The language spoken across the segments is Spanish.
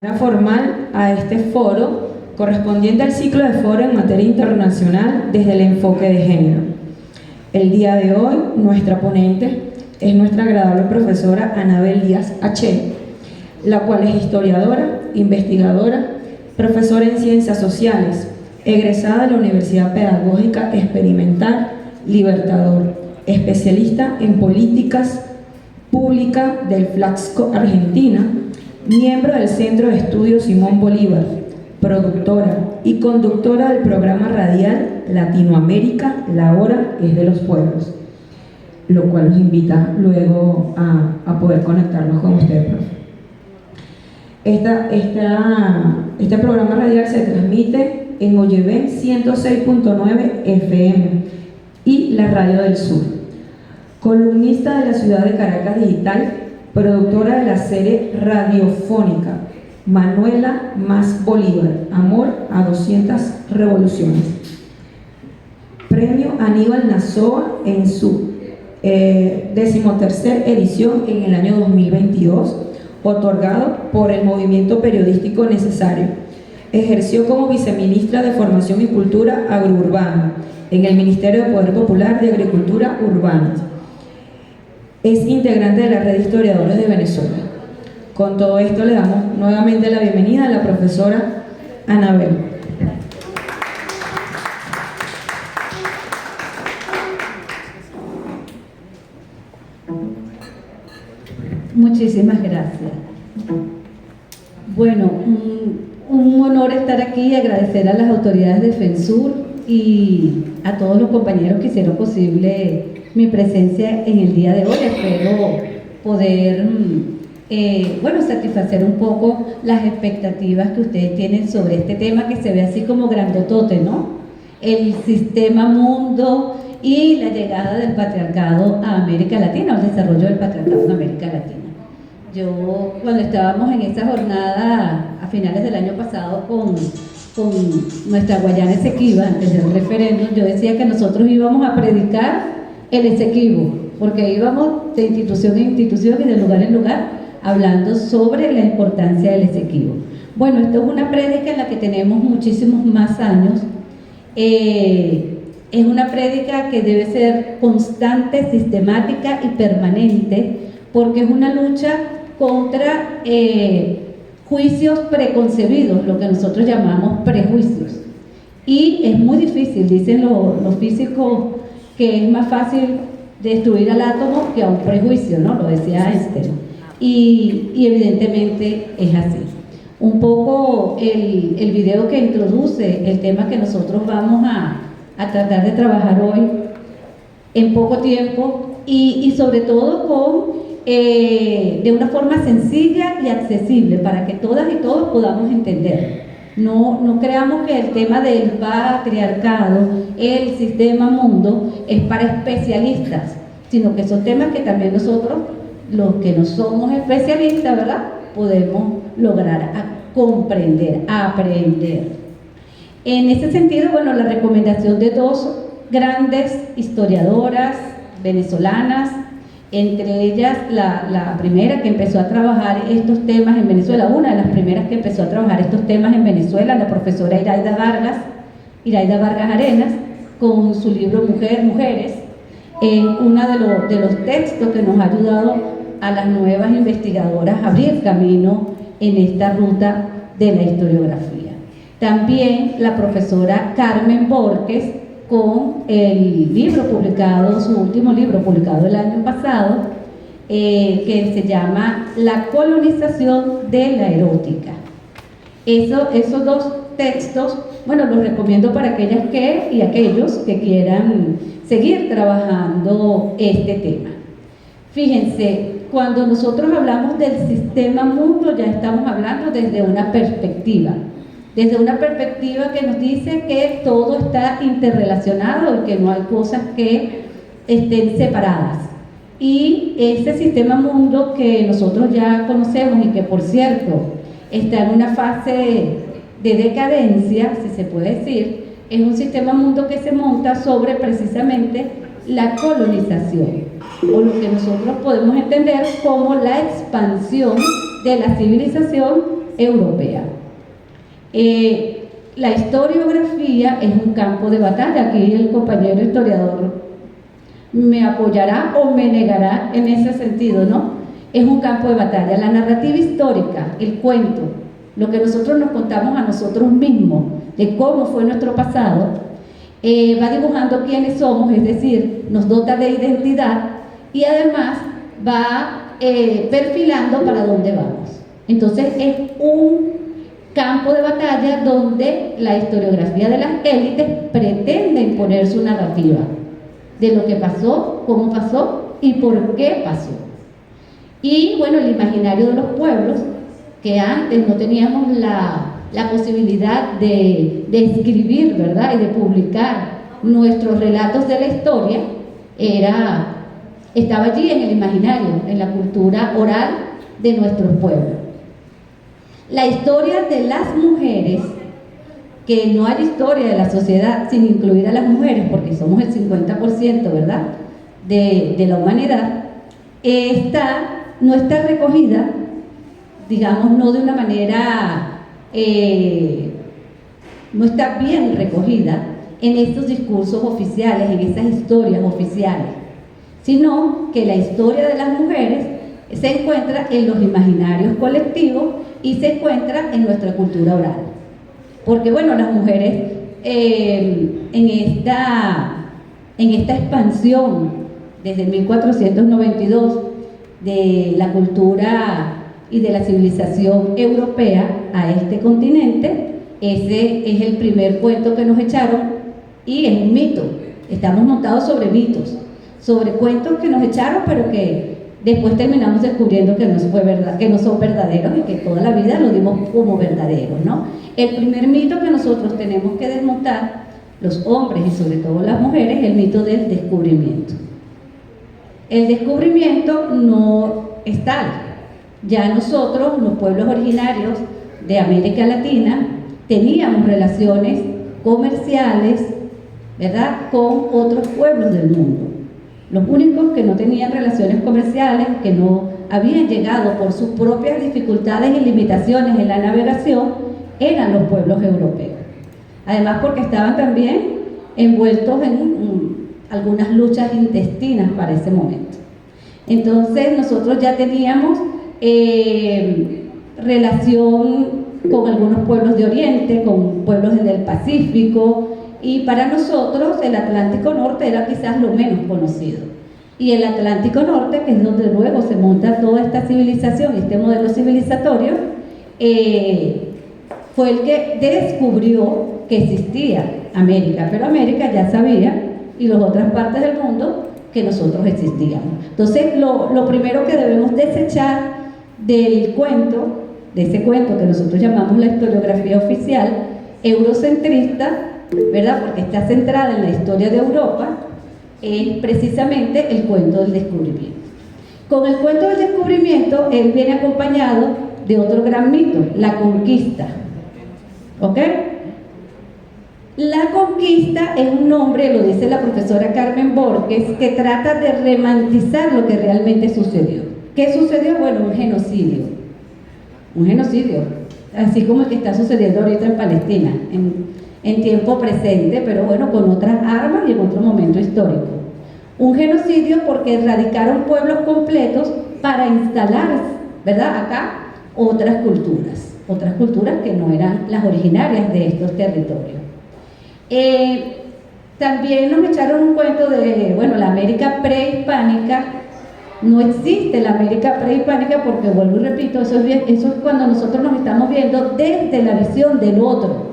Formal a este foro correspondiente al ciclo de foro en materia internacional desde el enfoque de género. El día de hoy nuestra ponente es nuestra agradable profesora Anabel Díaz H., la cual es historiadora, investigadora, profesora en ciencias sociales, egresada de la Universidad Pedagógica Experimental Libertador, especialista en políticas públicas del Flaxco, Argentina, miembro del Centro de Estudios Simón Bolívar, productora y conductora del programa radial Latinoamérica, la hora es de los pueblos, lo cual nos invita luego a poder conectarnos con usted, profe. Este programa radial se transmite en Oyevén 106.9 FM y la Radio del Sur. Columnista de la ciudad de Caracas Digital, productora de la serie radiofónica Manuela más Bolívar, Amor a 200 revoluciones. Premio Aníbal Nazoa en su 13ª edición en el año 2022, otorgado por el Movimiento Periodístico Necesario. Ejerció como viceministra de Formación y Cultura Agrourbana en el Ministerio de Poder Popular de Agricultura Urbana. Es integrante de la Red de Historiadores de Venezuela. Con todo esto le damos nuevamente la bienvenida a la profesora Anabel. Muchísimas gracias. Bueno, un honor estar aquí y agradecer a las autoridades de FENSUR y a todos los compañeros que hicieron posible mi presencia en el día de hoy. Espero poder satisfacer un poco las expectativas que ustedes tienen sobre este tema que se ve así como grandotote, ¿no? El sistema mundo y la llegada del patriarcado a América Latina, o el desarrollo del patriarcado en América Latina. Yo, cuando estábamos en esa jornada a finales del año pasado con nuestra Guayana Esequiba, antes del referéndum, yo decía que nosotros íbamos a predicar el Esequibo, porque íbamos de institución en institución y de lugar en lugar hablando sobre la importancia del Esequibo. Bueno, esto es una prédica en la que tenemos muchísimos más años. Es una prédica que debe ser constante, sistemática y permanente, porque es una lucha contra juicios preconcebidos, lo que nosotros llamamos prejuicios. Y es muy difícil, dicen los físicos, que es más fácil destruir al átomo que a un prejuicio, ¿no? Lo decía Einstein. Y evidentemente es así. Un poco el video que introduce el tema que nosotros vamos a tratar de trabajar hoy en poco tiempo y sobre todo de una forma sencilla y accesible para que todas y todos podamos entender. No creamos que el tema del patriarcado, el sistema mundo, es para especialistas, sino que son temas que también nosotros, los que no somos especialistas, ¿verdad?, podemos lograr comprender, aprender. En ese sentido, bueno, la recomendación de dos grandes historiadoras venezolanas, entre ellas la primera que empezó a trabajar estos temas en Venezuela, una de las primeras que empezó a trabajar estos temas en Venezuela, la profesora Iraida Vargas Arenas, con su libro Mujeres, uno de los textos que nos ha ayudado a las nuevas investigadoras a abrir camino en esta ruta de la historiografía. También la profesora Carmen Borges, con el libro publicado, su último libro publicado el año pasado, que se llama La colonización de la erótica. Esos dos textos, bueno, los recomiendo para aquellas y aquellos que quieran seguir trabajando este tema. Fíjense, cuando nosotros hablamos del sistema mundo, ya estamos hablando desde una perspectiva que nos dice que todo está interrelacionado y que no hay cosas que estén separadas. Y ese sistema mundo que nosotros ya conocemos y que, por cierto, está en una fase de decadencia, si se puede decir, es un sistema mundo que se monta sobre precisamente la colonización, o lo que nosotros podemos entender como la expansión de la civilización europea. La historiografía es un campo de batalla. Aquí el compañero historiador me apoyará o me negará en ese sentido, ¿no? Es un campo de batalla. La narrativa histórica, el cuento, lo que nosotros nos contamos a nosotros mismos de cómo fue nuestro pasado, va dibujando quiénes somos, es decir, nos dota de identidad y además va perfilando para dónde vamos. Entonces es un campo de batalla donde la historiografía de las élites pretende imponer su narrativa de lo que pasó, cómo pasó y por qué pasó. Y bueno, el imaginario de los pueblos, que antes no teníamos la posibilidad de escribir, ¿verdad? Y de publicar nuestros relatos de la historia, estaba allí en el imaginario, en la cultura oral de nuestros pueblos. La historia de las mujeres, que no hay historia de la sociedad sin incluir a las mujeres, porque somos el 50%, ¿verdad?, de la humanidad, no está recogida, digamos, no de una manera, no está bien recogida en estos discursos oficiales, en esas historias oficiales, sino que la historia de las mujeres se encuentra en los imaginarios colectivos y se encuentra en nuestra cultura oral. Porque bueno, las mujeres en esta expansión desde 1492 de la cultura y de la civilización europea a este continente, ese es el primer cuento que nos echaron y es un mito. Estamos montados sobre mitos, sobre cuentos que nos echaron, pero que después terminamos descubriendo que no fue verdad, que no son verdaderos y que toda la vida lo dimos como verdaderos, ¿no? El primer mito que nosotros tenemos que desmontar, los hombres y sobre todo las mujeres, es el mito del descubrimiento. El descubrimiento no es tal. Ya nosotros, los pueblos originarios de América Latina, teníamos relaciones comerciales, ¿verdad?, con otros pueblos del mundo. Los únicos que no tenían relaciones comerciales, que no habían llegado por sus propias dificultades y limitaciones en la navegación, eran los pueblos europeos. Además porque estaban también envueltos en algunas luchas intestinas para ese momento. Entonces nosotros ya teníamos relación con algunos pueblos de Oriente, con pueblos del Pacífico, y para nosotros el Atlántico Norte era quizás lo menos conocido. Y el Atlántico Norte, que es donde luego se monta toda esta civilización y este modelo civilizatorio, fue el que descubrió que existía América, pero América ya sabía, y las otras partes del mundo, que nosotros existíamos. Entonces, lo primero que debemos desechar del cuento, de ese cuento que nosotros llamamos la historiografía oficial, eurocentrista, ¿verdad?, porque está centrada en la historia de Europa, es precisamente el cuento del descubrimiento. Con el cuento del descubrimiento, él viene acompañado de otro gran mito, la conquista. ¿Ok? La conquista es un nombre, lo dice la profesora Carmen Borges, que trata de romantizar lo que realmente sucedió. ¿Qué sucedió? Bueno, un genocidio. Un genocidio, así como el que está sucediendo ahorita en Palestina, en tiempo presente, pero bueno, con otras armas y en otro momento histórico. Un genocidio porque erradicaron pueblos completos para instalar, ¿verdad?, acá otras culturas que no eran las originarias de estos territorios. También nos echaron un cuento de, bueno, la América prehispánica. No existe la América prehispánica porque, vuelvo y repito, eso es cuando nosotros nos estamos viendo desde la visión del otro.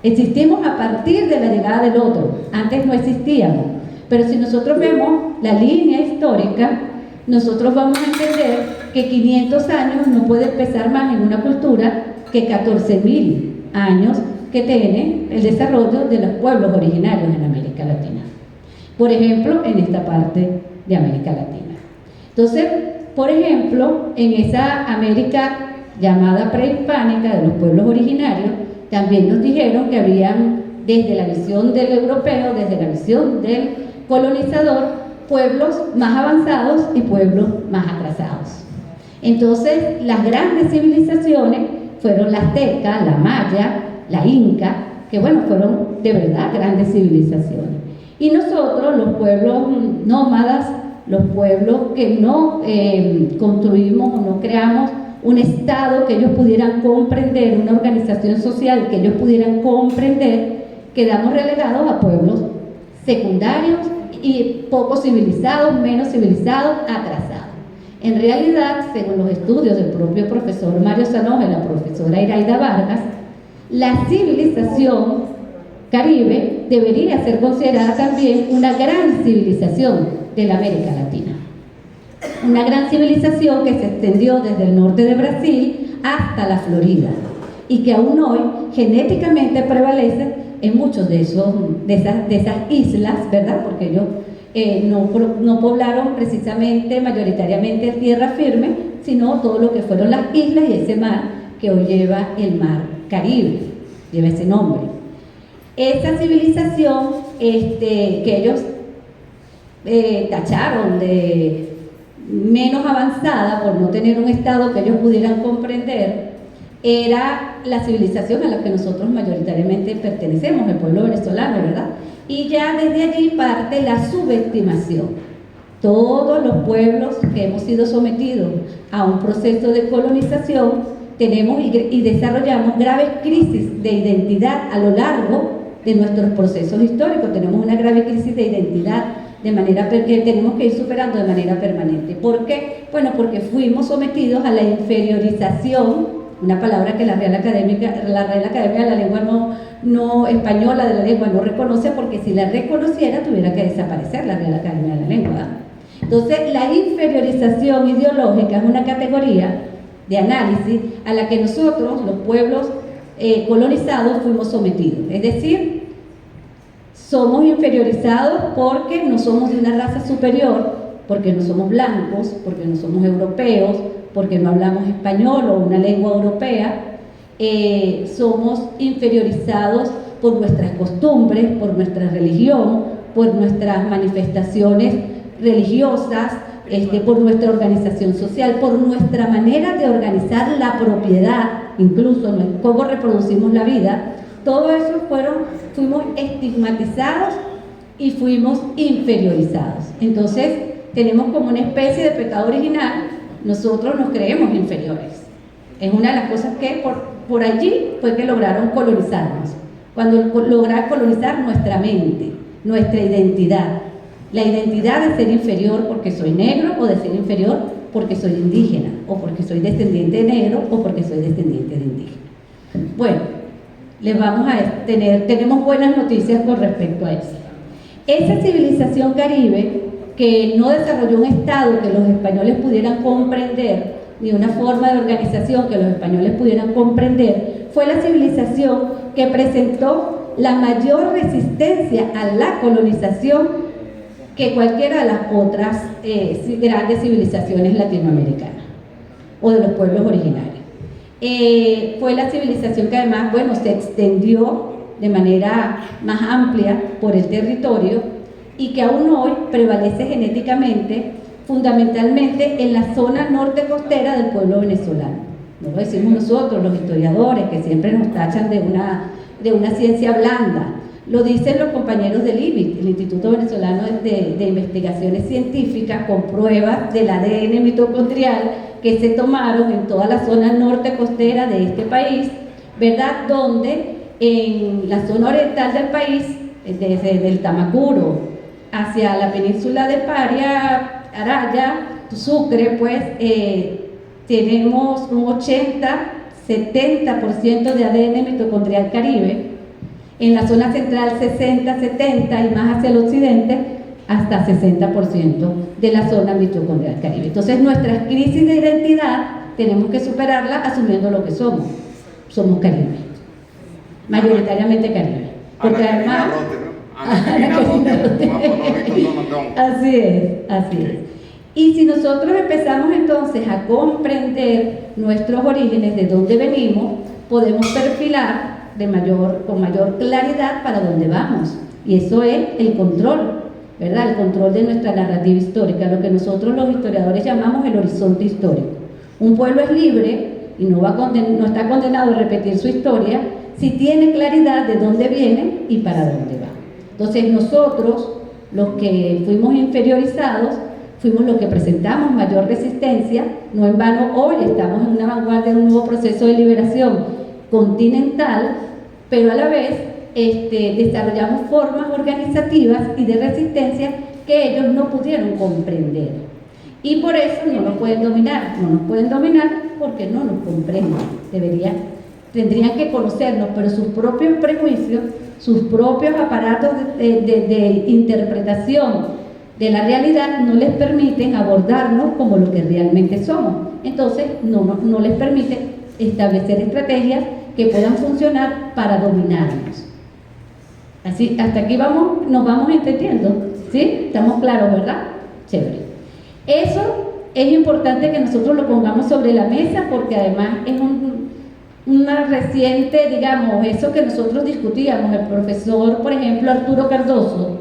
Existimos a partir de la llegada del otro, antes no existíamos. Pero si nosotros vemos la línea histórica, nosotros vamos a entender que 500 años no puede pesar más en una cultura que 14.000 años que tiene el desarrollo de los pueblos originarios en América Latina. Por ejemplo, en esta parte de América Latina. Entonces, por ejemplo, en esa América llamada prehispánica de los pueblos originarios, también nos dijeron que habían, desde la visión del europeo, desde la visión del colonizador, pueblos más avanzados y pueblos más atrasados. Entonces, las grandes civilizaciones fueron la azteca, la maya, la inca, que bueno, fueron de verdad grandes civilizaciones. Y nosotros, los pueblos nómadas, los pueblos que no construimos o no creamos un Estado que ellos pudieran comprender, una organización social que ellos pudieran comprender, quedamos relegados a pueblos secundarios y poco civilizados, menos civilizados, atrasados. En realidad, según los estudios del propio profesor Mario Sanoja y la profesora Iraida Vargas, la civilización caribe debería ser considerada también una gran civilización de la América Latina. Una gran civilización que se extendió desde el norte de Brasil hasta la Florida y que aún hoy genéticamente prevalece en muchos de esas islas, ¿verdad? Porque ellos no poblaron precisamente mayoritariamente tierra firme, sino todo lo que fueron las islas y ese mar que hoy lleva el mar Caribe, lleva ese nombre. Esa civilización que ellos tacharon de menos avanzada por no tener un estado que ellos pudieran comprender, era la civilización a la que nosotros mayoritariamente pertenecemos, el pueblo venezolano, ¿verdad? Y ya desde allí parte la subestimación. Todos los pueblos que hemos sido sometidos a un proceso de colonización tenemos y desarrollamos graves crisis de identidad a lo largo de nuestros procesos históricos. Tenemos una grave crisis de identidad de manera que tenemos que ir superando de manera permanente. ¿Por qué? Bueno, porque fuimos sometidos a la inferiorización, una palabra que la Real Academia de la Lengua no española de la lengua no reconoce, porque si la reconociera tuviera que desaparecer la Real Academia de la Lengua, ¿verdad? Entonces, la inferiorización ideológica es una categoría de análisis a la que nosotros, los pueblos colonizados, fuimos sometidos. Es decir, somos inferiorizados porque no somos de una raza superior, porque no somos blancos, porque no somos europeos, porque no hablamos español o una lengua europea. Somos inferiorizados por nuestras costumbres, por nuestra religión, por nuestras manifestaciones religiosas, por nuestra organización social, por nuestra manera de organizar la propiedad, incluso cómo reproducimos la vida. Todo eso fuimos estigmatizados y fuimos inferiorizados. Entonces, tenemos como una especie de pecado original, nosotros nos creemos inferiores. Es una de las cosas que por allí fue que lograron colonizarnos, cuando lograron colonizar nuestra mente, nuestra identidad. La identidad de ser inferior porque soy negro, o de ser inferior porque soy indígena, o porque soy descendiente de negro, o porque soy descendiente de indígena. Bueno, tenemos buenas noticias con respecto a eso. Esa civilización caribe que no desarrolló un estado que los españoles pudieran comprender, ni una forma de organización que los españoles pudieran comprender, fue la civilización que presentó la mayor resistencia a la colonización que cualquiera de las otras grandes civilizaciones latinoamericanas o de los pueblos originarios. Fue la civilización que además, bueno, se extendió de manera más amplia por el territorio y que aún hoy prevalece genéticamente, fundamentalmente en la zona norte costera del pueblo venezolano. No lo decimos nosotros, los historiadores, que siempre nos tachan de una ciencia blanda. Lo dicen los compañeros del IBIC, el Instituto Venezolano de Investigaciones Científicas, con pruebas del ADN mitocondrial que se tomaron en toda la zona norte costera de este país, ¿verdad? Donde en la zona oriental del país, desde el Tamacuro hacia la península de Paria, Araya, Sucre, pues tenemos un 80-70% de ADN mitocondrial caribe. En la zona central 60-70% y más hacia el occidente hasta 60% de la zona mitocondrial caribe. Entonces nuestras crisis de identidad tenemos que superarla asumiendo lo que somos. Somos caribe, mayoritariamente caribe. Porque además... Así es. Y si nosotros empezamos entonces a comprender nuestros orígenes, de dónde venimos, podemos perfilar con mayor claridad para dónde vamos. Y eso es el control, ¿verdad? El control de nuestra narrativa histórica, lo que nosotros los historiadores llamamos el horizonte histórico. Un pueblo es libre y no está condenado a repetir su historia si tiene claridad de dónde viene y para dónde va. Entonces nosotros, los que fuimos inferiorizados, fuimos los que presentamos mayor resistencia. No en vano hoy estamos en una vanguardia de un nuevo proceso de liberación continental, pero a la vez desarrollamos formas organizativas y de resistencia que ellos no pudieron comprender. Y por eso no nos pueden dominar. No nos pueden dominar porque no nos comprenden. Tendrían que conocernos, pero sus propios prejuicios, sus propios aparatos de interpretación de la realidad no les permiten abordarnos como lo que realmente somos. Entonces no les permite establecer estrategias que puedan funcionar para dominarnos. Así, hasta aquí nos vamos entendiendo, ¿sí? ¿Estamos claros, verdad? Chévere. Eso es importante que nosotros lo pongamos sobre la mesa, porque además es una reciente, digamos, eso que nosotros discutíamos, el profesor, por ejemplo, Arturo Cardoso,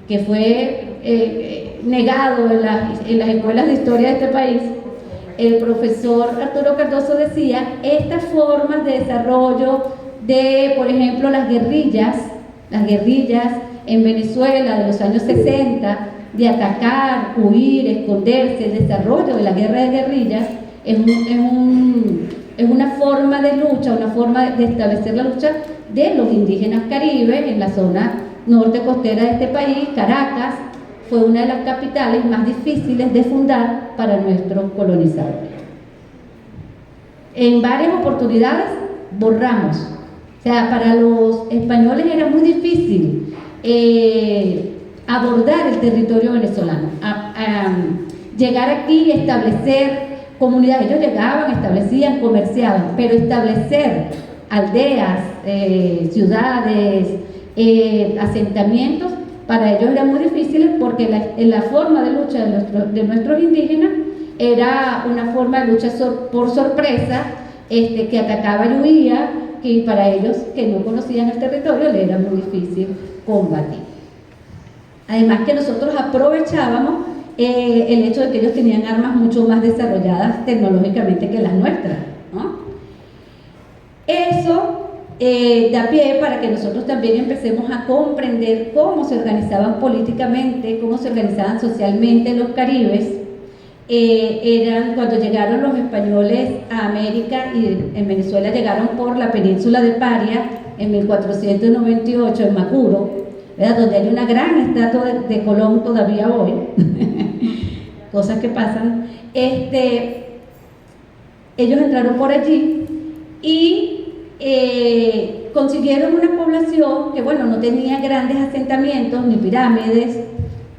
que fue negado en las escuelas de historia de este país. El profesor Arturo Cardoso decía, estas formas de desarrollo de, por ejemplo, las guerrillas en Venezuela de los años 60, de atacar, huir, esconderse, el desarrollo de la guerra de guerrillas, es una forma de lucha, una forma de establecer la lucha de los indígenas caribes en la zona norte costera de este país. Caracas fue una de las capitales más difíciles de fundar para nuestros colonizadores. En varias oportunidades borramos. O sea, para los españoles era muy difícil abordar el territorio venezolano, llegar aquí y establecer comunidades. Ellos llegaban, establecían, comerciaban, pero establecer aldeas, ciudades, asentamientos, para ellos era muy difícil, porque la forma de lucha de nuestros indígenas era una forma de lucha por sorpresa, que atacaba y huía, que para ellos que no conocían el territorio les era muy difícil combatir. Además que nosotros aprovechábamos el hecho de que ellos tenían armas mucho más desarrolladas tecnológicamente que las nuestras, ¿no? Eso da pie para que nosotros también empecemos a comprender cómo se organizaban políticamente, cómo se organizaban socialmente los caribes. Cuando llegaron los españoles a América, y en Venezuela llegaron por la península de Paria en 1498 en Macuro, ¿verdad? Donde hay una gran estatua de Colón todavía hoy, cosas que pasan. Ellos entraron por allí y consiguieron una población que, bueno, no tenía grandes asentamientos ni pirámides,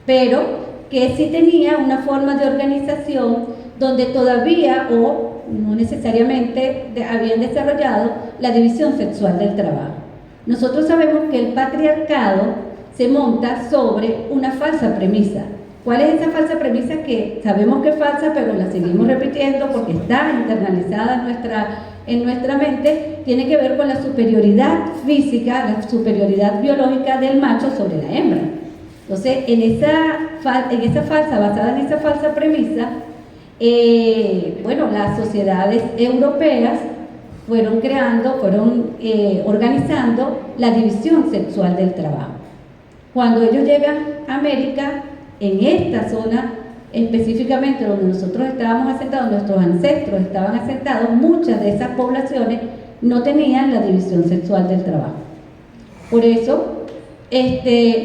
pero que sí tenía una forma de organización donde todavía, o no necesariamente, habían desarrollado la división sexual del trabajo. Nosotros sabemos que el patriarcado se monta sobre una falsa premisa. ¿Cuál es esa falsa premisa? Que sabemos que es falsa, pero la seguimos repitiendo porque está internalizada en nuestra mente. Tiene que ver con la superioridad física, la superioridad biológica del macho sobre la hembra. Entonces, basada en esa falsa premisa, las sociedades europeas fueron organizando la división sexual del trabajo. Cuando ellos llegan a América, en esta zona específicamente donde nosotros estábamos asentados, nuestros ancestros estaban asentados, muchas de esas poblaciones no tenían la división sexual del trabajo. Por eso,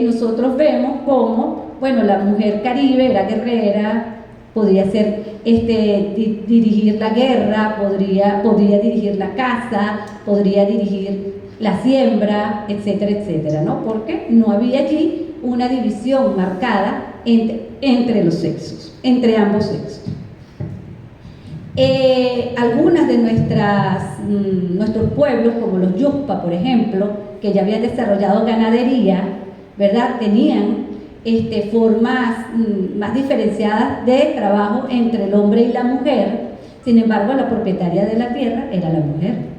nosotros vemos cómo, la mujer caribe era guerrera, podría dirigir la guerra, podría dirigir la caza, podría dirigir la siembra, etcétera, etcétera, ¿no? Porque no había allí una división marcada entre los sexos, entre ambos sexos. Algunas de nuestros pueblos, como los Yuspa, por ejemplo, que ya habían desarrollado ganadería, ¿verdad? Tenían formas más diferenciadas de trabajo entre el hombre y la mujer. Sin embargo, la propietaria de la tierra era la mujer.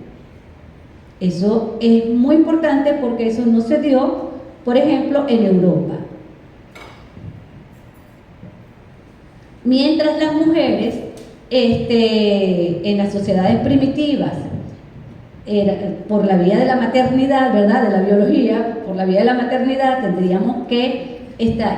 Eso es muy importante porque eso no se dio, por ejemplo, en Europa. Mientras las mujeres en las sociedades primitivas, por la vía de la maternidad, ¿verdad?, de la biología, por la vía de la maternidad tendríamos que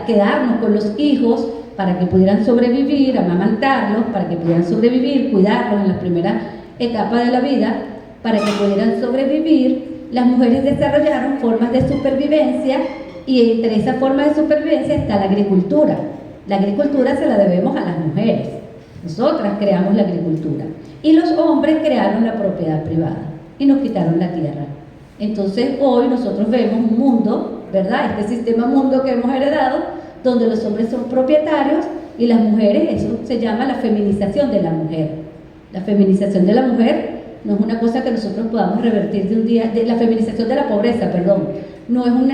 quedarnos con los hijos para que pudieran sobrevivir, amamantarlos, para que pudieran sobrevivir, cuidarlos en las primeras etapas de la vida, para que pudieran sobrevivir. Las mujeres desarrollaron formas de supervivencia y entre esas formas de supervivencia está la agricultura. La agricultura se la debemos a las mujeres. Nosotras creamos la agricultura y los hombres crearon la propiedad privada y nos quitaron la tierra. Entonces hoy nosotros vemos un mundo, ¿verdad?, este sistema mundo que hemos heredado, donde los hombres son propietarios y las mujeres, eso se llama la feminización de la mujer. La feminización de la mujer no es una cosa que nosotros podamos revertir de un día, de la feminización de la pobreza, perdón, no es un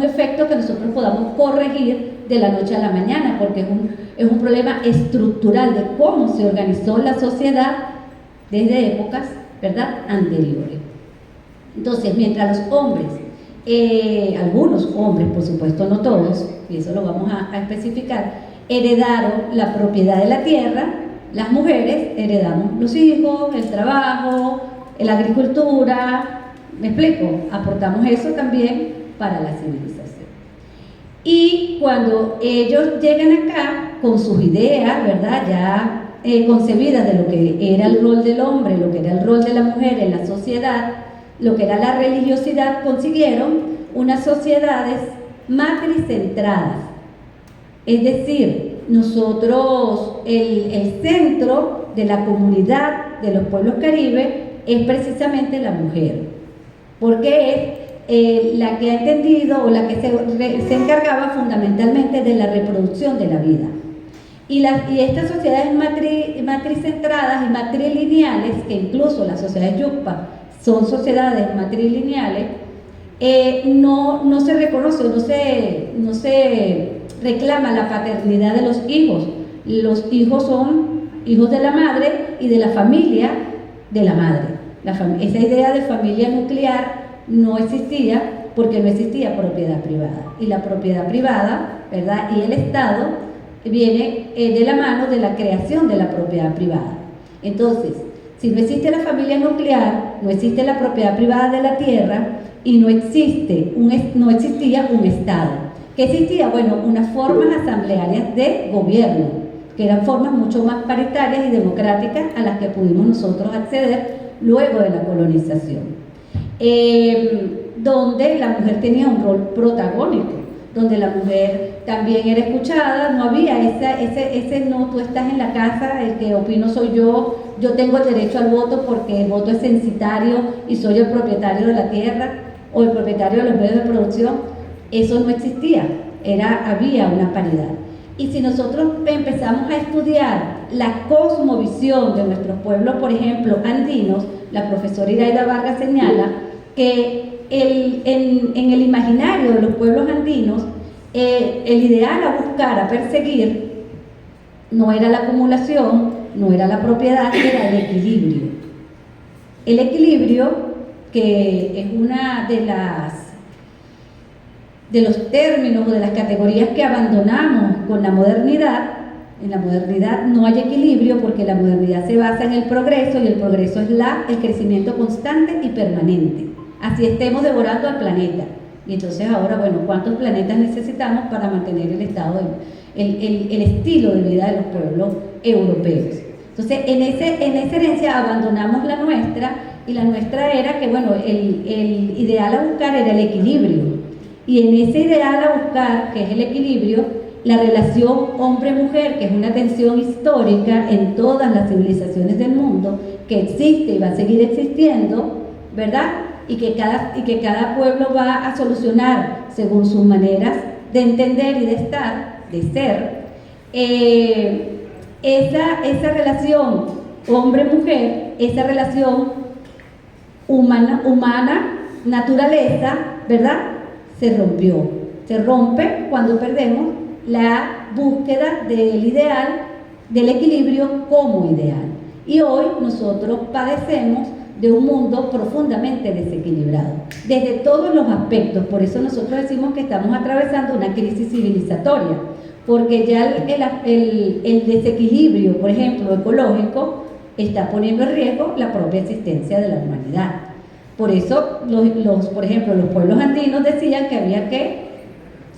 efecto que nosotros podamos corregir de la noche a la mañana, porque es un problema estructural de cómo se organizó la sociedad desde épocas, ¿verdad?, anteriores. Entonces, mientras los hombres, algunos hombres, por supuesto no todos, y eso lo vamos a especificar, heredaron la propiedad de la tierra, las mujeres heredamos los hijos, el trabajo, la agricultura, ¿me explico? Aportamos eso también para la civilización. Y cuando ellos llegan acá con sus ideas, ¿verdad?, ya concebidas de lo que era el rol del hombre, lo que era el rol de la mujer en la sociedad, lo que era la religiosidad, consiguieron unas sociedades matricentradas. Es decir, nosotros, el centro de la comunidad de los pueblos caribes es precisamente la mujer, porque es la que ha entendido o la que se encargaba fundamentalmente de la reproducción de la vida. Y estas sociedades matricentradas y matrilineales, que incluso las sociedades Yucpa son sociedades matrilineales, no se reconoce, no se reclama la paternidad de los hijos. Los hijos son hijos de la madre y de la familia de la madre. Esa idea de familia nuclear no existía porque no existía propiedad privada. Y la propiedad privada, ¿verdad?, y el Estado viene de la mano de la creación de la propiedad privada. Entonces, si no existe la familia nuclear, no existe la propiedad privada de la tierra y no existía un Estado. ¿Qué existía? Bueno, unas formas asamblearias de gobierno, que eran formas mucho más paritarias y democráticas a las que pudimos nosotros acceder luego de la colonización, donde la mujer tenía un rol protagónico, donde la mujer también era escuchada, no había ese no, tú estás en la casa, el que opino soy yo tengo el derecho al voto porque el voto es censitario y soy el propietario de la tierra o el propietario de los medios de producción. Eso no existía, había una paridad. Y si nosotros empezamos a estudiar la cosmovisión de nuestros pueblos, por ejemplo, andinos, la profesora Iraida Vargas señala que en el imaginario de los pueblos andinos, el ideal a buscar, a perseguir, no era la acumulación, no era la propiedad, era el equilibrio. El equilibrio, que es una de los términos o de las categorías que abandonamos con la modernidad. En la modernidad no hay equilibrio porque la modernidad se basa en el progreso y el progreso es el crecimiento constante y permanente. Así estemos devorando al planeta. Y entonces ahora, bueno, ¿cuántos planetas necesitamos para mantener el estado, el estilo de vida de los pueblos europeos? Entonces, en esa herencia abandonamos la nuestra, y la nuestra era que, bueno, el ideal a buscar era el equilibrio. Y en ese ideal a buscar, que es el equilibrio, la relación hombre-mujer, que es una tensión histórica en todas las civilizaciones del mundo, que existe y va a seguir existiendo, ¿verdad?, y que cada pueblo va a solucionar según sus maneras de entender y de estar, de ser. Esa relación hombre-mujer, esa relación humana, naturaleza, ¿verdad?, se rompió. Se rompe cuando perdemos la búsqueda del ideal, del equilibrio como ideal. Y hoy nosotros padecemos de un mundo profundamente desequilibrado, desde todos los aspectos. Por eso nosotros decimos que estamos atravesando una crisis civilizatoria, porque ya el desequilibrio, por ejemplo, ecológico, está poniendo en riesgo la propia existencia de la humanidad. Por eso, por ejemplo, los pueblos andinos decían que había que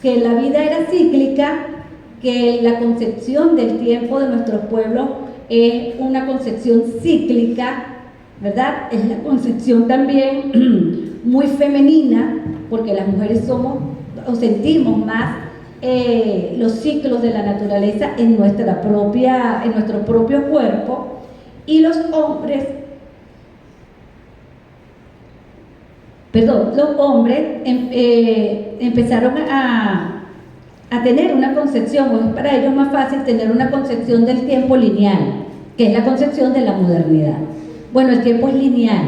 la vida era cíclica, que la concepción del tiempo de nuestros pueblos es una concepción cíclica, ¿verdad? Es la concepción también muy femenina, porque las mujeres somos o sentimos más los ciclos de la naturaleza en nuestro propio cuerpo, y los hombres empezaron a tener una concepción, o es para ellos más fácil tener una concepción del tiempo lineal, que es la concepción de la modernidad. Bueno, el tiempo es lineal.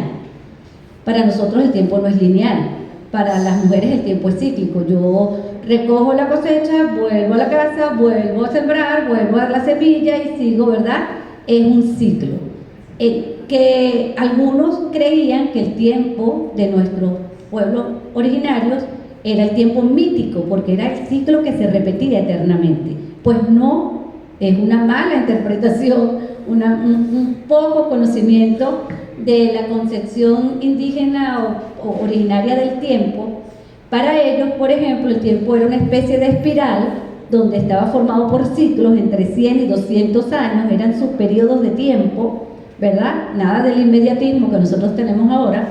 Para nosotros el tiempo no es lineal. Para las mujeres el tiempo es cíclico. Yo recojo la cosecha, vuelvo a la casa, vuelvo a sembrar, vuelvo a dar la semilla y sigo, ¿verdad? Es un ciclo. Que algunos creían que el tiempo de nuestros pueblos originarios era el tiempo mítico, porque era el ciclo que se repetía eternamente. Pues no, es una mala interpretación, un poco conocimiento de la concepción indígena o originaria del tiempo. Para ellos, por ejemplo, el tiempo era una especie de espiral donde estaba formado por ciclos entre 100 y 200 años, eran sus periodos de tiempo, ¿verdad? Nada del inmediatismo que nosotros tenemos ahora,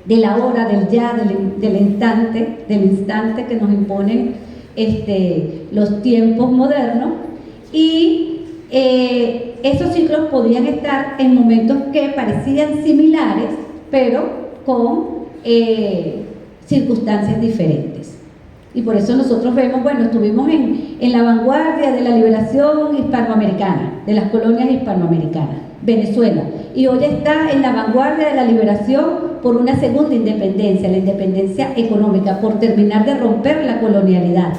de la hora, del ya, del instante que nos imponen los tiempos modernos. Y esos ciclos podían estar en momentos que parecían similares, pero con circunstancias diferentes. Y por eso nosotros vemos, bueno, estuvimos en la vanguardia de la liberación hispanoamericana, de las colonias hispanoamericanas, Venezuela, y hoy está en la vanguardia de la liberación por una segunda independencia, la independencia económica, por terminar de romper la colonialidad.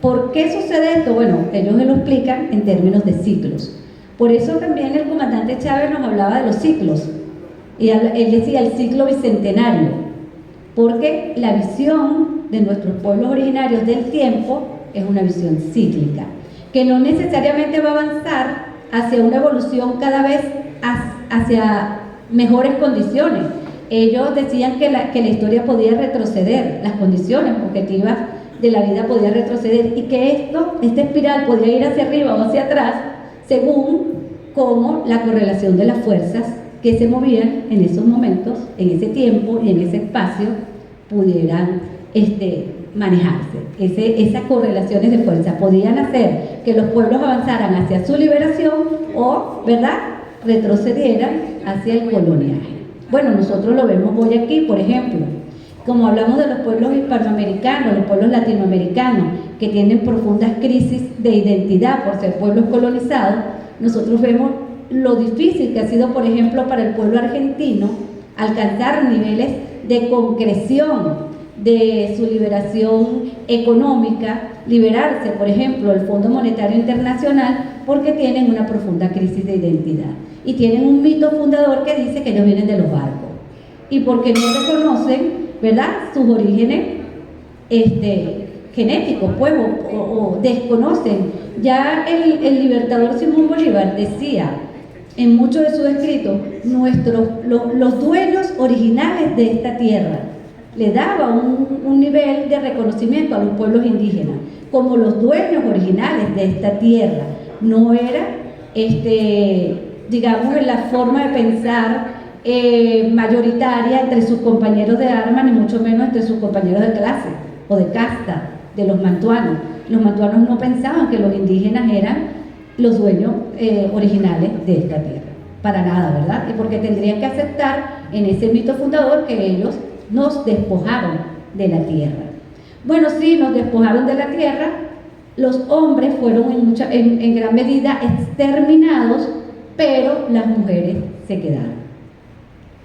¿Por qué sucede esto? Bueno, ellos me lo explican en términos de ciclos. Por eso también el comandante Chávez nos hablaba de los ciclos, y él decía el ciclo bicentenario, porque la visión de nuestros pueblos originarios del tiempo es una visión cíclica, que no necesariamente va a avanzar hacia una evolución cada vez hacia mejores condiciones. Ellos decían que la historia podía retroceder, las condiciones objetivas de la vida podía retroceder, y que esta espiral podía ir hacia arriba o hacia atrás según cómo la correlación de las fuerzas que se movían en esos momentos, en ese tiempo y en ese espacio pudieran manejarse. Esas correlaciones de fuerza podían hacer que los pueblos avanzaran hacia su liberación o, ¿verdad?, retrocedieran hacia el coloniaje. Bueno, nosotros lo vemos hoy aquí, por ejemplo, como hablamos de los pueblos hispanoamericanos, los pueblos latinoamericanos, que tienen profundas crisis de identidad por ser pueblos colonizados. Nosotros vemos lo difícil que ha sido, por ejemplo, para el pueblo argentino alcanzar niveles de concreción de su liberación económica, liberarse, por ejemplo, del Fondo Monetario Internacional, porque tienen una profunda crisis de identidad y tienen un mito fundador que dice que ellos vienen de los barcos, y porque no reconocen, ¿verdad?, sus orígenes genéticos, pues, o desconocen. Ya el libertador Simón Bolívar decía en muchos de sus escritos, los dueños originales de esta tierra, le daba un nivel de reconocimiento a los pueblos indígenas como los dueños originales de esta tierra. No era, digamos, en la forma de pensar mayoritaria entre sus compañeros de armas, ni mucho menos entre sus compañeros de clase o de casta, de los mantuanos. Los mantuanos no pensaban que los indígenas eran los dueños originales de esta tierra, para nada, ¿verdad? Y porque tendrían que aceptar en ese mito fundador que ellos nos despojaron de la tierra. Bueno, sí, nos despojaron de la tierra. Los hombres fueron en gran medida exterminados, pero las mujeres se quedaron.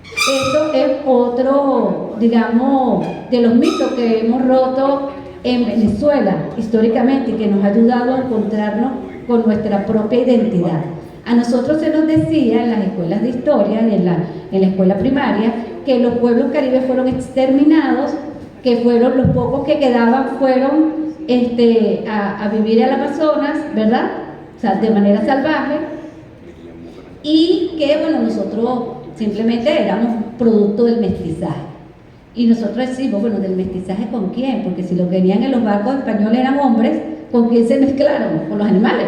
Esto es otro, digamos, de los mitos que hemos roto en Venezuela históricamente y que nos ha ayudado a encontrarnos con nuestra propia identidad. A nosotros se nos decía en las escuelas de historia y en la escuela primaria que los pueblos caribes fueron exterminados, que fueron los pocos que quedaban fueron a vivir al Amazonas, ¿verdad? O sea, de manera salvaje, y que, bueno, nosotros simplemente éramos producto del mestizaje. Y nosotros decimos, bueno, ¿del mestizaje con quién? Porque si lo que venían en los barcos españoles eran hombres, ¿con quién se mezclaron? Con los animales,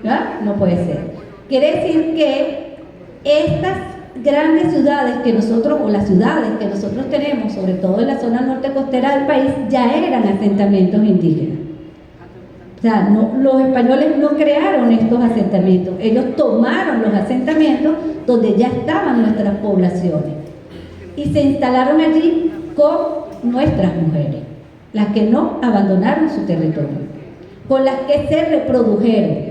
¿verdad? No puede ser. Quiere decir que estas grandes ciudades que nosotros, o las ciudades que nosotros tenemos, sobre todo en la zona norte costera del país, ya eran asentamientos indígenas. O sea, los españoles no crearon estos asentamientos, ellos tomaron los asentamientos donde ya estaban nuestras poblaciones y se instalaron allí con nuestras mujeres, las que no abandonaron su territorio, con las que se reprodujeron.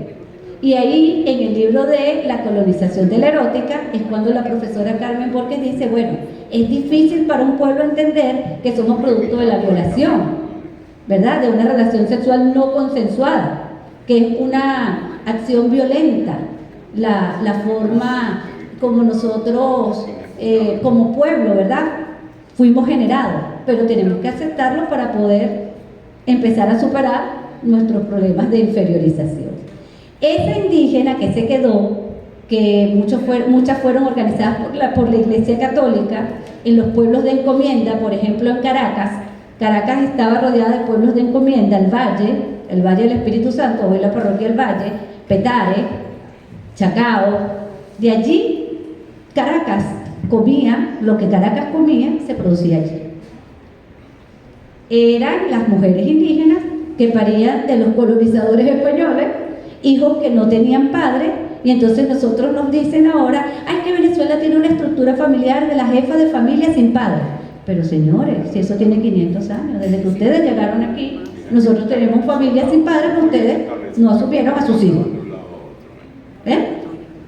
Y ahí, en el libro de La colonización de la erótica, es cuando la profesora Carmen Borges dice, bueno, es difícil para un pueblo entender que somos producto de la violación, ¿verdad? De una relación sexual no consensuada, que es una acción violenta, la forma como nosotros, como pueblo, ¿verdad?, fuimos generados, pero tenemos que aceptarlo para poder empezar a superar nuestros problemas de inferiorización. Esa indígena que se quedó, que muchas fueron organizadas por la Iglesia Católica, en los pueblos de encomienda, por ejemplo en Caracas. Caracas estaba rodeada de pueblos de encomienda, el Valle del Espíritu Santo, hoy la parroquia del Valle, Petare, Chacao. De allí, Caracas comía, lo que Caracas comía, se producía allí. Eran las mujeres indígenas que parían de los colonizadores españoles, hijos que no tenían padre, y entonces nosotros nos dicen ahora, ay, que Venezuela tiene una estructura familiar de la jefa de familia sin padre. Pero señores, si eso tiene 500 años, desde que ustedes llegaron aquí, nosotros tenemos familias sin padre, pero ustedes no asumieron a sus hijos.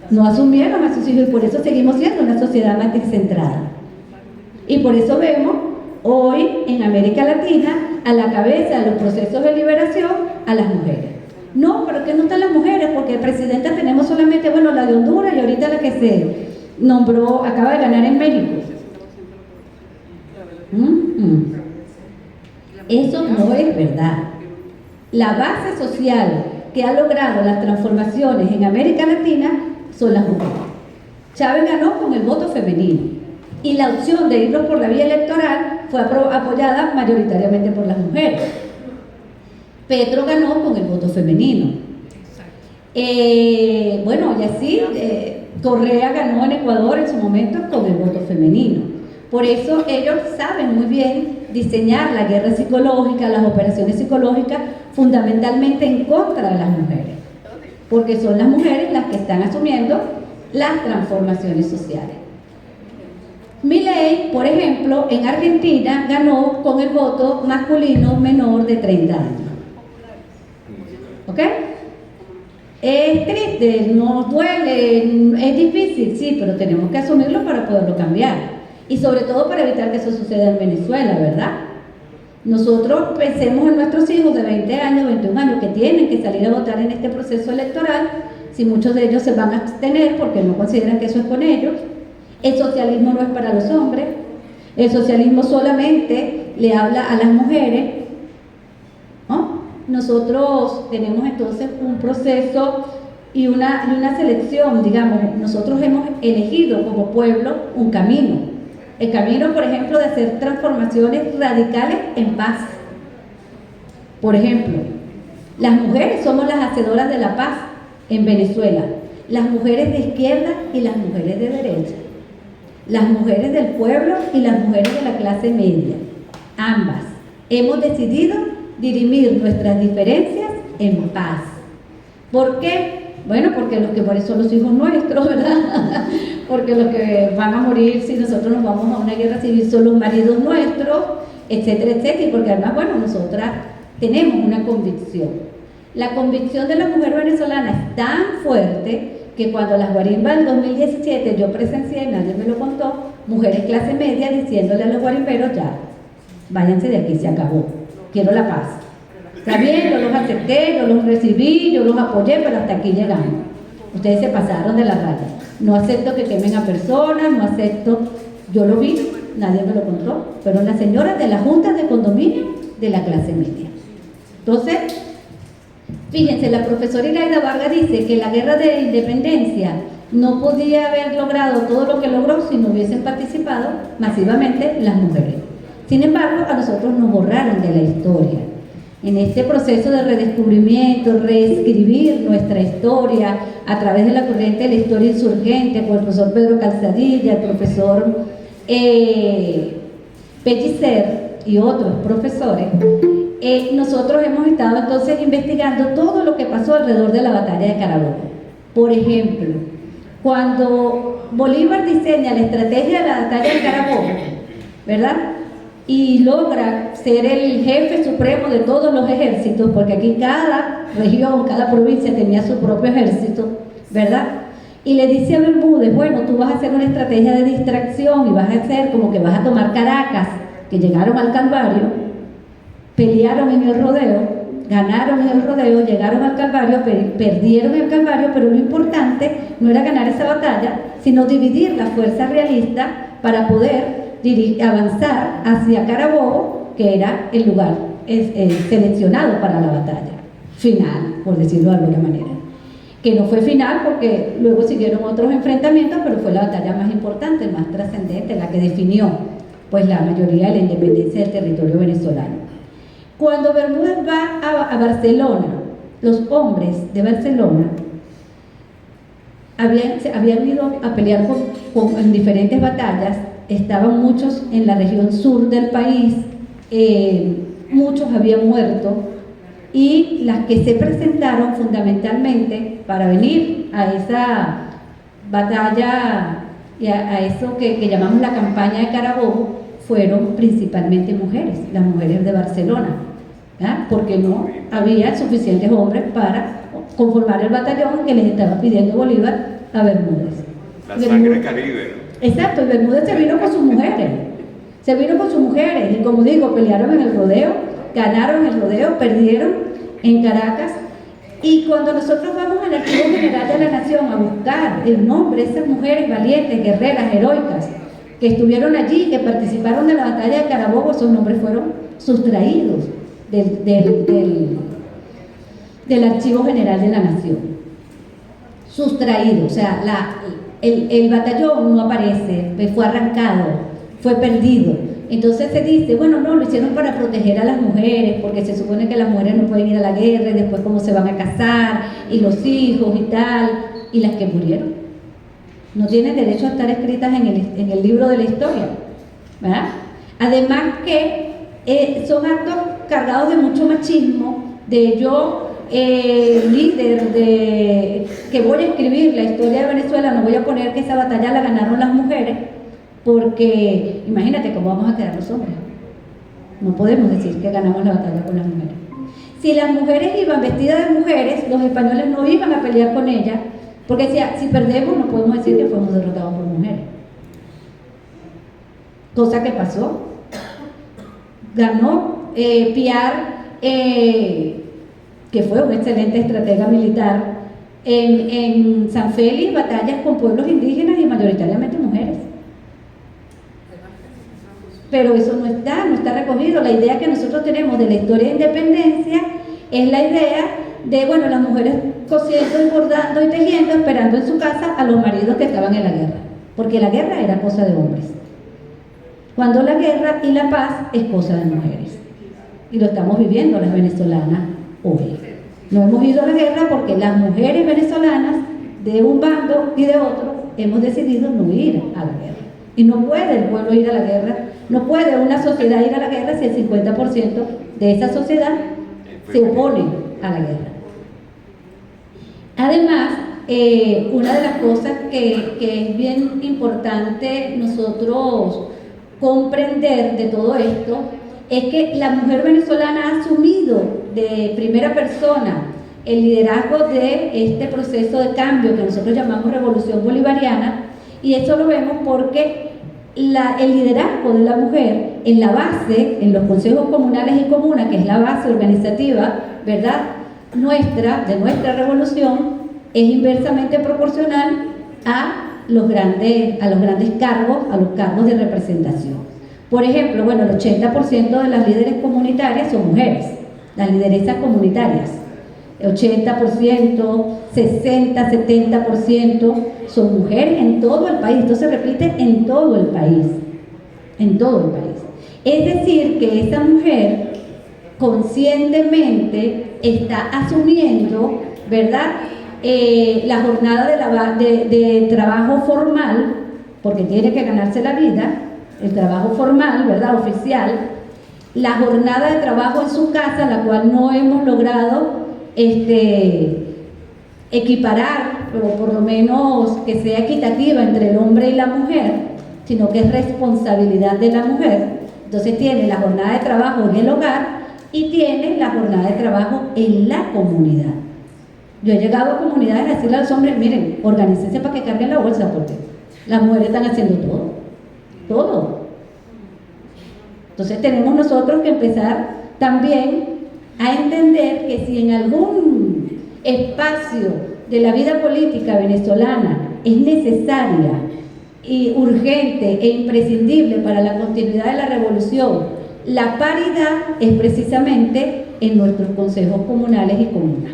No asumieron a sus hijos, y por eso seguimos siendo una sociedad matricentrada. Y por eso vemos hoy en América Latina a la cabeza de los procesos de liberación a las mujeres. No, pero que no están las mujeres, porque presidenta tenemos solamente, bueno, la de Honduras y ahorita la que se nombró, acaba de ganar en México. Eso no es verdad. La base social que ha logrado las transformaciones en América Latina son las mujeres. Chávez ganó con el voto femenino y la opción de irnos por la vía electoral fue apoyada mayoritariamente por las mujeres. Petro ganó con el voto femenino. Bueno, y así Correa ganó en Ecuador en su momento con el voto femenino. Por eso ellos saben muy bien diseñar la guerra psicológica, las operaciones psicológicas, fundamentalmente en contra de las mujeres, porque son las mujeres las que están asumiendo las transformaciones sociales. Milei, por ejemplo, en Argentina ganó con el voto masculino menor de 30 años. ¿Ok? Es triste, nos duele, es difícil, sí, pero tenemos que asumirlo para poderlo cambiar. Y sobre todo para evitar que eso suceda en Venezuela, ¿verdad? Nosotros pensemos en nuestros hijos de 20 años, 21 años, que tienen que salir a votar en este proceso electoral, si muchos de ellos se van a abstener porque no consideran que eso es con ellos. El socialismo no es para los hombres, el socialismo solamente le habla a las mujeres, ¿no? Nosotros tenemos entonces un proceso y una selección, digamos, nosotros hemos elegido como pueblo un camino. El camino, por ejemplo, de hacer transformaciones radicales en paz. Por ejemplo, las mujeres somos las hacedoras de la paz en Venezuela. Las mujeres de izquierda y las mujeres de derecha. Las mujeres del pueblo y las mujeres de la clase media. Ambas. Hemos decidido dirimir nuestras diferencias en paz. ¿Por qué? Bueno, porque los que mueren son los hijos nuestros, ¿verdad? Porque los que van a morir si nosotros nos vamos a una guerra civil son los maridos nuestros, etcétera, etcétera. Y porque además, bueno, nosotras tenemos una convicción. La convicción de la mujer venezolana es tan fuerte que cuando las guarimbas del 2017 yo presencié, nadie me lo contó, mujeres clase media diciéndole a los guarimberos, ya, váyanse de aquí, se acabó, quiero la paz. Está bien, yo los acepté, yo los recibí, yo los apoyé, pero hasta aquí llegamos. Ustedes se pasaron de la raya. No acepto que quemen a personas, no acepto, yo lo vi, nadie me lo contó, fueron las señoras de las juntas de condominio de la clase media. Entonces, fíjense, la profesora Iraida Vargas dice que la guerra de independencia no podía haber logrado todo lo que logró si no hubiesen participado masivamente las mujeres. Sin embargo, a nosotros nos borraron de la historia. En este proceso de redescubrimiento, reescribir nuestra historia a través de la corriente de la historia insurgente, con el profesor Pedro Calzadilla, el profesor Pellicer y otros profesores, nosotros hemos estado entonces investigando todo lo que pasó alrededor de la batalla de Carabobo. Por ejemplo, cuando Bolívar diseña la estrategia de la batalla de Carabobo, ¿verdad?, y logra ser el jefe supremo de todos los ejércitos, porque aquí cada región, cada provincia tenía su propio ejército, ¿verdad? Y le dice a Bermúdez, bueno, tú vas a hacer una estrategia de distracción y vas a hacer como que vas a tomar Caracas, que llegaron al Calvario, pelearon en el rodeo, ganaron en el rodeo, llegaron al Calvario, perdieron el Calvario, pero lo importante no era ganar esa batalla, sino dividir la fuerza realista para poder avanzar hacia Carabobo, que era el lugar seleccionado para la batalla final, por decirlo de alguna manera, que no fue final porque luego siguieron otros enfrentamientos, pero fue la batalla más importante, más trascendente, la que definió pues la mayoría de la independencia del territorio venezolano. Cuando Bermúdez va a Barcelona, los hombres de Barcelona habían ido a pelear en diferentes batallas. Estaban muchos en la región sur del país, muchos habían muerto, y las que se presentaron fundamentalmente para venir a esa batalla y a eso que llamamos la campaña de Carabobo fueron principalmente mujeres, las mujeres de Barcelona, ¿verdad?, porque no había suficientes hombres para conformar el batallón que les estaba pidiendo Bolívar a Bermúdez. La sangre caribe, ¿no? Exacto, y Bermúdez se vino con sus mujeres, y como digo, pelearon en el rodeo, ganaron el rodeo, perdieron en Caracas, y cuando nosotros vamos al Archivo General de la Nación a buscar el nombre de esas mujeres valientes, guerreras, heroicas, que estuvieron allí, que participaron de la batalla de Carabobo, esos nombres fueron sustraídos del Archivo General de la Nación. Sustraídos, o sea, el batallón no aparece, fue arrancado, fue perdido. Entonces se dice, bueno, no, lo hicieron para proteger a las mujeres, porque se supone que las mujeres no pueden ir a la guerra y después cómo se van a casar, y los hijos y tal, y las que murieron no tienen derecho a estar escritas en el libro de la historia, ¿verdad? Además que son actos cargados de mucho machismo, de yo líder que voy a escribir la historia de Venezuela, no voy a poner que esa batalla la ganaron las mujeres, porque imagínate cómo vamos a quedar los hombres. No podemos decir que ganamos la batalla con las mujeres. Si las mujeres iban vestidas de mujeres, los españoles no iban a pelear con ellas, porque si perdemos no podemos decir que fuimos derrotados por mujeres. Cosa que pasó. Ganó Piar, que fue un excelente estratega militar, en San Félix, batallas con pueblos indígenas y mayoritariamente mujeres. Pero eso no está recogido. La idea que nosotros tenemos de la historia de independencia es la idea de, bueno, las mujeres cosiendo y bordando y tejiendo, esperando en su casa a los maridos que estaban en la guerra, porque la guerra era cosa de hombres, cuando la guerra y la paz es cosa de mujeres. Y lo estamos viviendo las venezolanas hoy. No hemos ido a la guerra porque las mujeres venezolanas de un bando y de otro hemos decidido no ir a la guerra. Y no puede el pueblo ir a la guerra, no puede una sociedad ir a la guerra si el 50% de esa sociedad se opone a la guerra. Además, una de las cosas que es bien importante nosotros comprender de todo esto es que la mujer venezolana ha asumido de primera persona el liderazgo de este proceso de cambio que nosotros llamamos revolución bolivariana, y eso lo vemos porque el liderazgo de la mujer en la base, en los consejos comunales y comunas, que es la base organizativa, ¿verdad?, de nuestra revolución, es inversamente proporcional a los grandes cargos, a los cargos de representación. Por ejemplo, bueno, el 80% de las líderes comunitarias son mujeres, las lideresas comunitarias. 80%, 60, 70% son mujeres en todo el país. Esto se repite en todo el país. En todo el país. Es decir, que esa mujer conscientemente está asumiendo, ¿verdad?, la jornada de trabajo formal, porque tiene que ganarse la vida, el trabajo formal, ¿verdad?, oficial, la jornada de trabajo en su casa, la cual no hemos logrado equiparar, o por lo menos que sea equitativa entre el hombre y la mujer, sino que es responsabilidad de la mujer. Entonces tiene la jornada de trabajo en el hogar y tiene la jornada de trabajo en la comunidad. Yo he llegado a comunidades a decirle a los hombres, miren, organícense para que carguen la bolsa, porque las mujeres están haciendo todo. Entonces tenemos nosotros que empezar también a entender que si en algún espacio de la vida política venezolana es necesaria y urgente e imprescindible para la continuidad de la revolución, la paridad es precisamente en nuestros consejos comunales y comunas.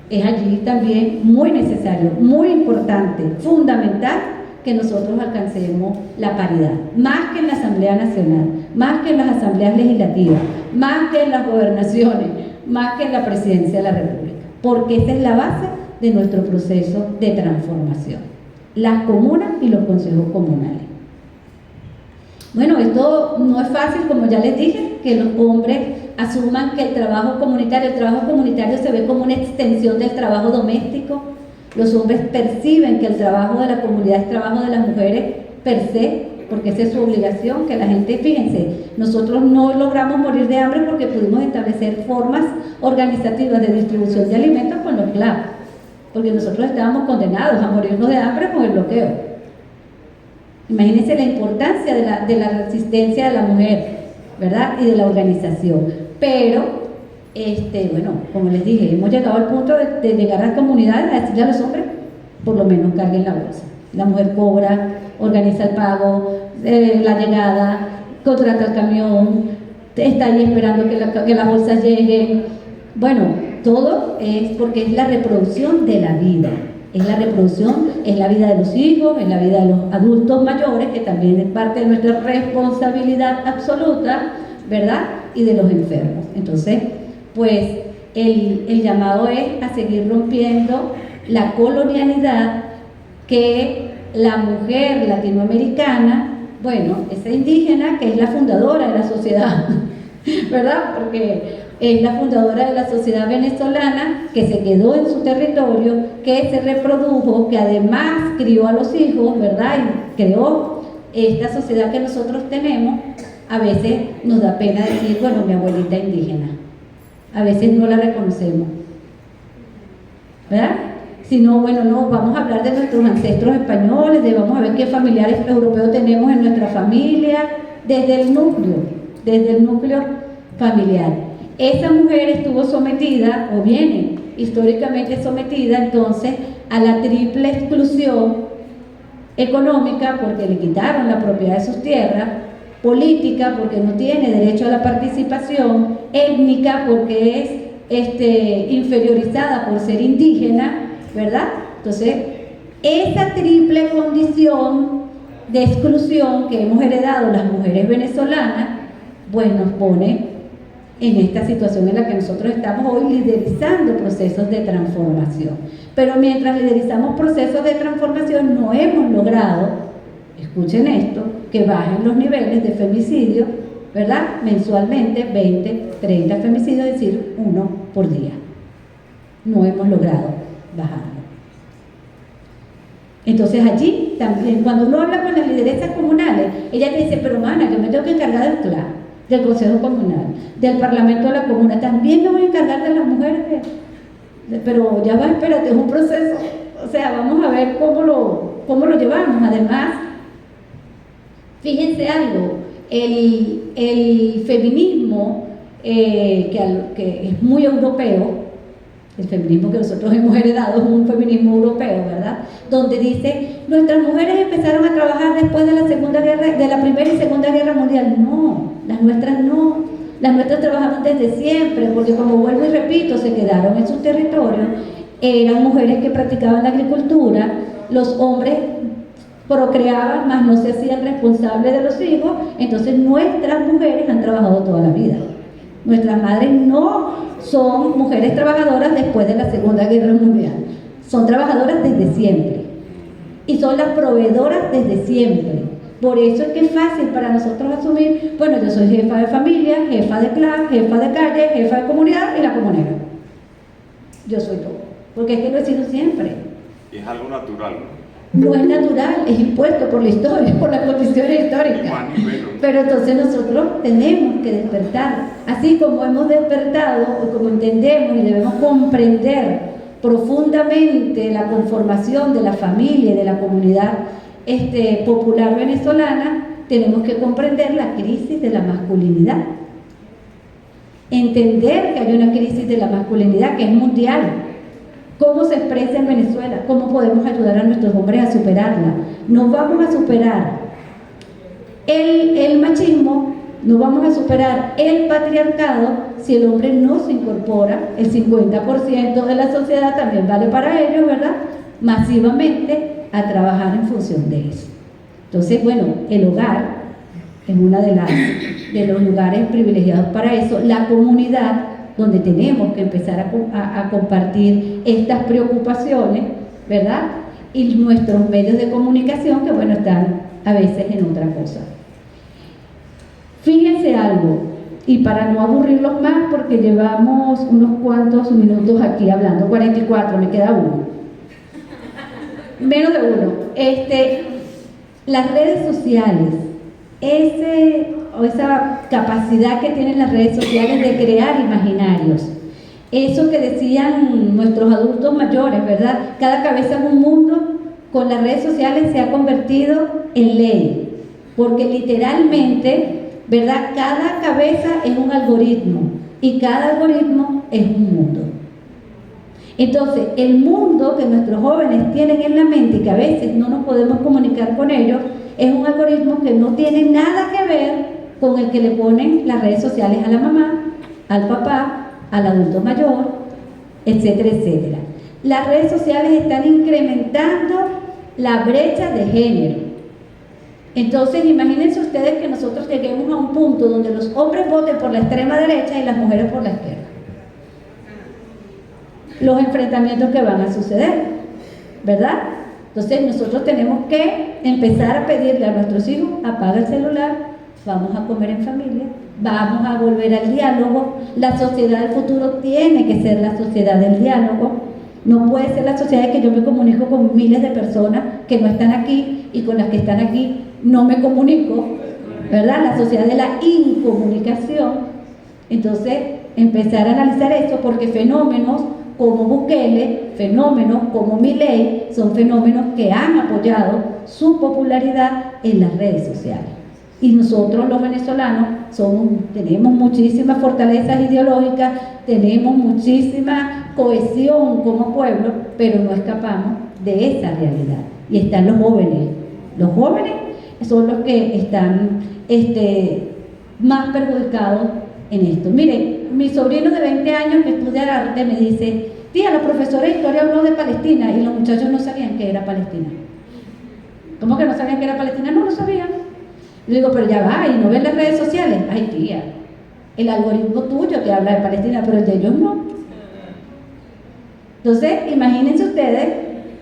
Es allí también muy necesario, muy importante, fundamental que nosotros alcancemos la paridad, más que en la Asamblea Nacional, más que en las asambleas legislativas, más que en las gobernaciones, más que en la presidencia de la República, porque esa es la base de nuestro proceso de transformación, las comunas y los consejos comunales. Bueno, esto no es fácil, como ya les dije, que los hombres asuman que el trabajo comunitario se ve como una extensión del trabajo doméstico. Los hombres perciben que el trabajo de la comunidad es trabajo de las mujeres per se, porque esa es su obligación, que la gente, fíjense, nosotros no logramos morir de hambre porque pudimos establecer formas organizativas de distribución de alimentos con los CLAP, porque nosotros estábamos condenados a morirnos de hambre con el bloqueo. Imagínense la importancia de la resistencia de la mujer, ¿verdad?, y de la organización. Pero, bueno, como les dije, hemos llegado al punto de llegar a las comunidades a decirle a los hombres, por lo menos carguen la bolsa. La mujer cobra, organiza el pago, la llegada, contrata el camión, está ahí esperando que las bolsas lleguen. Bueno, todo es porque es la reproducción de la vida. Es la reproducción, es la vida de los hijos, es la vida de los adultos mayores, que también es parte de nuestra responsabilidad absoluta, ¿verdad?, y de los enfermos. Entonces, pues el llamado es a seguir rompiendo la colonialidad que la mujer latinoamericana, bueno, esa indígena que es la fundadora de la sociedad, ¿verdad?, porque es la fundadora de la sociedad venezolana, que se quedó en su territorio, que se reprodujo, que además crió a los hijos, ¿verdad?, y creó esta sociedad que nosotros tenemos. A veces nos da pena decir, bueno, mi abuelita indígena, a veces no la reconocemos, ¿verdad? Si no, bueno, no, vamos a hablar de nuestros ancestros españoles, vamos a ver qué familiares europeos tenemos en nuestra familia, desde el núcleo familiar. Esa mujer estuvo sometida, o viene históricamente sometida, entonces, a la triple exclusión económica, porque le quitaron la propiedad de sus tierras, política, porque no tiene derecho a la participación, étnica, porque es inferiorizada por ser indígena, ¿verdad? Entonces, esa triple condición de exclusión que hemos heredado las mujeres venezolanas, pues nos pone en esta situación en la que nosotros estamos hoy liderizando procesos de transformación. Pero mientras liderizamos procesos de transformación, no hemos logrado, escuchen esto, que bajen los niveles de femicidio, ¿verdad?, mensualmente, 20, 30 femicidios, es decir, 1 por día. No hemos logrado bajarlo. Entonces allí también, cuando uno habla con las lideresas comunales, ella te dice, pero mana, yo me tengo que encargar del CLAP, del Consejo Comunal, del Parlamento de la Comuna, también me voy a encargar de las mujeres, pero ya va, espérate, es un proceso, o sea, vamos a ver cómo lo llevamos. Además, fíjense algo, el feminismo, que es muy europeo, el feminismo que nosotros hemos heredado es un feminismo europeo, ¿verdad?, donde dice, nuestras mujeres empezaron a trabajar después de la Primera y Segunda Guerra Mundial. No, las nuestras no. Las nuestras trabajaban desde siempre, porque como vuelvo y repito, se quedaron en sus territorios, eran mujeres que practicaban la agricultura, los hombres procreaban, más no se hacían responsables de los hijos, entonces nuestras mujeres han trabajado toda la vida. Nuestras madres no son mujeres trabajadoras después de la Segunda Guerra Mundial, son trabajadoras desde siempre y son las proveedoras desde siempre. Por eso es que es fácil para nosotros asumir, bueno, yo soy jefa de familia, jefa de clan, jefa de calle, jefa de comunidad y la comunera. Yo soy todo, porque es que lo he sido siempre. Y es algo natural, ¿no? No es natural, es impuesto por la historia, por las condiciones históricas. Ni más ni menos. Pero entonces nosotros tenemos que despertar. Así como hemos despertado, o como entendemos y debemos comprender profundamente la conformación de la familia y de la comunidad popular venezolana, tenemos que comprender la crisis de la masculinidad. Entender que hay una crisis de la masculinidad que es mundial. ¿Cómo se expresa en Venezuela? ¿Cómo podemos ayudar a nuestros hombres a superarla? No vamos a superar el machismo, no vamos a superar el patriarcado si el hombre no se incorpora. El 50% de la sociedad también vale para ellos, ¿verdad? Masivamente a trabajar en función de eso. Entonces, bueno, el hogar es uno de los lugares privilegiados para eso. La comunidad, donde tenemos que empezar a compartir estas preocupaciones, ¿verdad? Y nuestros medios de comunicación, que bueno, están a veces en otra cosa. Fíjense algo, y para no aburrirlos más, porque llevamos unos cuantos minutos aquí hablando, 44, me queda uno. Menos de uno. Las redes sociales, esa capacidad que tienen las redes sociales de crear imaginarios, eso que decían nuestros adultos mayores, ¿verdad? Cada cabeza es un mundo. Con las redes sociales se ha convertido en ley, porque literalmente, ¿verdad? Cada cabeza es un algoritmo y cada algoritmo es un mundo. Entonces, el mundo que nuestros jóvenes tienen en la mente y que a veces no nos podemos comunicar con ellos, es un algoritmo que no tiene nada que ver con el que le ponen las redes sociales a la mamá, al papá, al adulto mayor, etcétera, etcétera. Las redes sociales están incrementando la brecha de género. Entonces, imagínense ustedes que nosotros lleguemos a un punto donde los hombres voten por la extrema derecha y las mujeres por la izquierda. Los enfrentamientos que van a suceder, ¿verdad? Entonces nosotros tenemos que empezar a pedirle a nuestros hijos: apaga el celular, vamos a comer en familia, vamos a volver al diálogo. La sociedad del futuro tiene que ser la sociedad del diálogo. No puede ser la sociedad de que yo me comunico con miles de personas que no están aquí y con las que están aquí no me comunico, ¿verdad? La sociedad de la incomunicación. Entonces, empezar a analizar eso, porque fenómenos como Bukele, fenómenos como Milei, son fenómenos que han apoyado su popularidad en las redes sociales. Y nosotros los venezolanos tenemos muchísimas fortalezas ideológicas, tenemos muchísima cohesión como pueblo, pero no escapamos de esa realidad. Y están los jóvenes. Los jóvenes son los que están más perjudicados en esto. Miren, mi sobrino de 20 años que estudia arte me dice: tía, la profesora de historia habló de Palestina y los muchachos no sabían que era Palestina. ¿Cómo que no sabían que era Palestina? No lo sabían. Le digo, pero ya va, ¿y no ven las redes sociales? Ay, tía, el algoritmo tuyo te habla de Palestina, pero el de ellos no. Entonces, imagínense ustedes,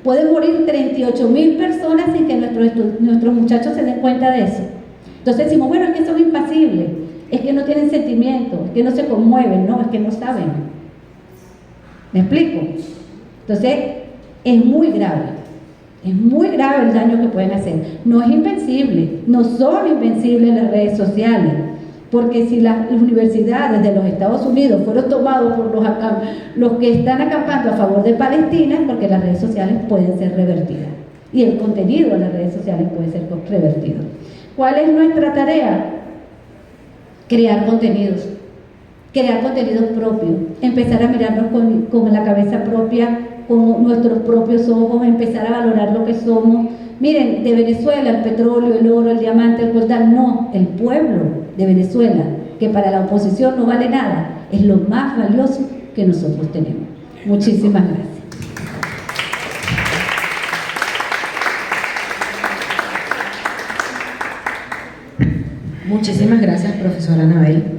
pueden morir 38.000 personas sin que nuestros muchachos se den cuenta de eso. Entonces decimos, bueno, es que son impasibles, es que no tienen sentimientos, es que no se conmueven, no, es que no saben. ¿Me explico? Entonces, es muy grave el daño que pueden hacer. No es invencible, no son invencibles las redes sociales, porque si las universidades de los Estados Unidos fueron tomados por los que están acampando a favor de Palestina, es porque las redes sociales pueden ser revertidas y el contenido de las redes sociales puede ser revertido. ¿Cuál es nuestra tarea? Crear contenidos propios, empezar a mirarnos con la cabeza propia, con nuestros propios ojos, empezar a valorar lo que somos. Miren, de Venezuela, el petróleo, el oro, el diamante, el coltán, no, el pueblo de Venezuela que para la oposición no vale nada, es lo más valioso que nosotros tenemos. Muchísimas gracias. Muchísimas gracias, profesora Anabel.